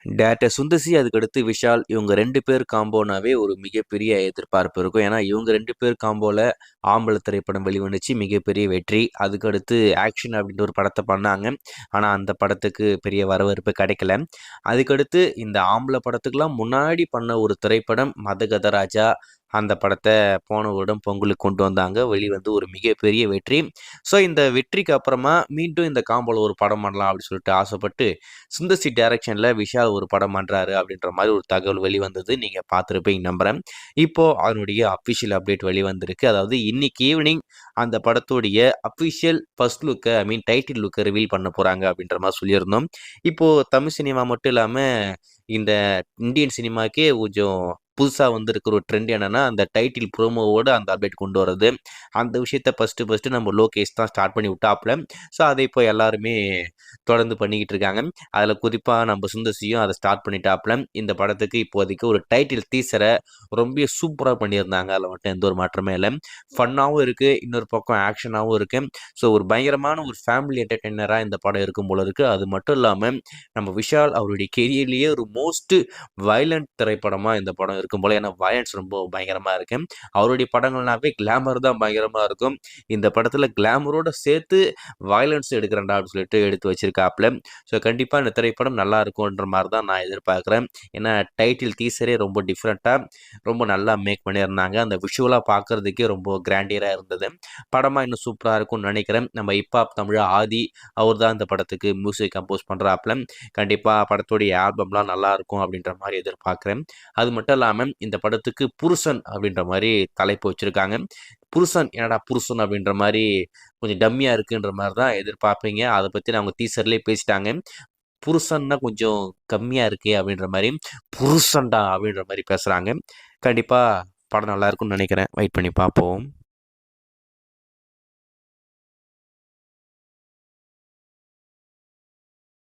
Director சுந்தசி, அதுக்கடுத்து விஷால் இவங்க 2 பேர் காம்போனாவே ஒரு மிகப்பெரிய எதிர்பார்ப்பு இருக்கும். ஏன்னா, இவங்க 2 பேர் காம்போல ஆம்பள திரைப்படம் வெளிவந்துச்சு. மிகப்பெரிய வெற்றி. அதுக்கடுத்து ஆக்ஷன் அப்படின்ற ஒரு படத்த பண்ணாங்க. ஆனா, அந்த படத்துக்கு பெரிய வரவேற்பு கிடைக்கல. அதுக்கடுத்து இந்த ஆம்பள படத்துக்குலாம் முன்னாடி பண்ண ஒரு திரைப்படம் மதகதராஜா. அந்த படத்த போன வருடம் பொங்கலுக்கு கொண்டு வந்தாங்க. வெளிவந்து ஒரு மிகப்பெரிய வெற்றி. ஸோ, இந்த வெற்றிக்கு அப்புறமா மீண்டும் இந்த காம்போல ஒரு படம் பண்ணலாம் அப்படின்னு சொல்லிட்டு ஆசைப்பட்டு சுந்தர்சி டைரக்ஷன்ல விஷால் ஒரு படம் பண்றாரு அப்படின்ற மாதிரி ஒரு தகவல் வெளிவந்தது. நீங்க பார்த்துருப்பீங்க நம்புறேன். இப்போ அதனுடைய அஃபிஷியல் அப்டேட் வெளிவந்திருக்கு. அதாவது இன்னைக்கு ஈவினிங் அந்த படத்துடைய அஃபிஷியல் ஃபர்ஸ்ட் லுக்க ஐ மீன் டைட்டில் லுக்க ரிவீல் பண்ண போறாங்க அப்படின்ற மாதிரி சொல்லியிருந்தோம். இப்போ தமிழ் சினிமா மட்டும் இல்லாம இந்த இந்தியன் சினிமாக்கே கொஞ்சம் புதுசா வந்திருக்கிற ஒரு ட்ரெண்ட் என்னன்னா, அந்த டைட்டில் ப்ரோமோவோட அந்த அப்டேட் கொண்டு வரது. அந்த விஷயத்த ஃபர்ஸ்ட்டு நம்ம லோகேஷ் தான் ஸ்டார்ட் பண்ணி விட்டாப்ல. ஸோ, அதை இப்போ எல்லாருமே தொடர்ந்து பண்ணிக்கிட்டு இருக்காங்க. அதில் குறிப்பாக நம்ம சுந்தர்சியும் அதை ஸ்டார்ட் பண்ணிட்டாப்ல. இந்த படத்துக்கு இப்போதைக்கு ஒரு டைட்டில் டீசரை ரொம்ப சூப்பராக பண்ணியிருந்தாங்க. அதில் மட்டும் எந்த ஒரு மாற்றமே இல்லை. ஃபன்னாகவும் இருக்குது, இன்னொரு பக்கம் ஆக்ஷனாகவும் இருக்குது. ஸோ, ஒரு பயங்கரமான ஒரு ஃபேமிலி என்டர்டெய்னராக இந்த படம் இருக்கும் போல இருக்குது. அது மட்டும் இல்லாமல் நம்ம விஷால் அவருடைய கெரியர்லேயே ஒரு மோஸ்ட் வயலண்ட் திரைப்படமாக இந்த படம் இருக்கும் போல. ஏன்னா வயலன்ஸ் ரொம்ப பயங்கரமாக இருக்கு. அவருடைய படங்கள்னாவே கிளாமர் தான் பயங்கரமாக இருக்கும். இந்த படத்தில் கிளாமரோட சேர்த்து வயலன்ஸ் எடுக்கிறேன்டா அப்படின்னு சொல்லிட்டு எடுத்து வச்சிருக்காப்ல. ஸோ, கண்டிப்பாக இந்த திரைப்படம் நல்லா இருக்கும்ன்ற மாதிரி தான் நான் எதிர்பார்க்குறேன். ஏன்னா டைட்டில் டீசரே ரொம்ப டிஃப்ரெண்ட்டாக ரொம்ப நல்லா மேக் பண்ணியிருந்தாங்க. அந்த விஷுவலாக பார்க்குறதுக்கே ரொம்ப கிராண்டியராக இருந்தது. படமாக இன்னும் சூப்பராக இருக்கும்னு நினைக்கிறேன். நம்ம ஹிப்ஹாப் தமிழ் ஆதி அவர் தான் இந்த படத்துக்கு மியூசிக் கம்போஸ் பண்ணுறாப்ல. கண்டிப்பாக படத்துடைய ஆல்பம்லாம் நல்லா இருக்கும் அப்படின்ற மாதிரி எதிர்பார்க்குறேன். அது மட்டும் இல்லாமல் இந்த படத்துக்கு புருஷன் அப்படின்ற மாதிரி தலைப்பு வச்சுருக்காங்க. புருஷன் என்னடா புருஷன் அப்படின்ற மாதிரி கொஞ்சம் டம்மியாக இருக்குன்ற மாதிரி தான் எதிர்பார்ப்பீங்க. அதை பற்றி அவங்க டீசர்லேயே பேசிட்டாங்க. புருஷன்னா கொஞ்சம் கம்மியாக இருக்கே அப்படின்ற மாதிரி புருஷன்டா அப்படின்ற மாதிரி பேசுகிறாங்க. கண்டிப்பாக படம் நல்லா இருக்கும்னு நினைக்கிறேன். வெயிட் பண்ணி பார்ப்போம்.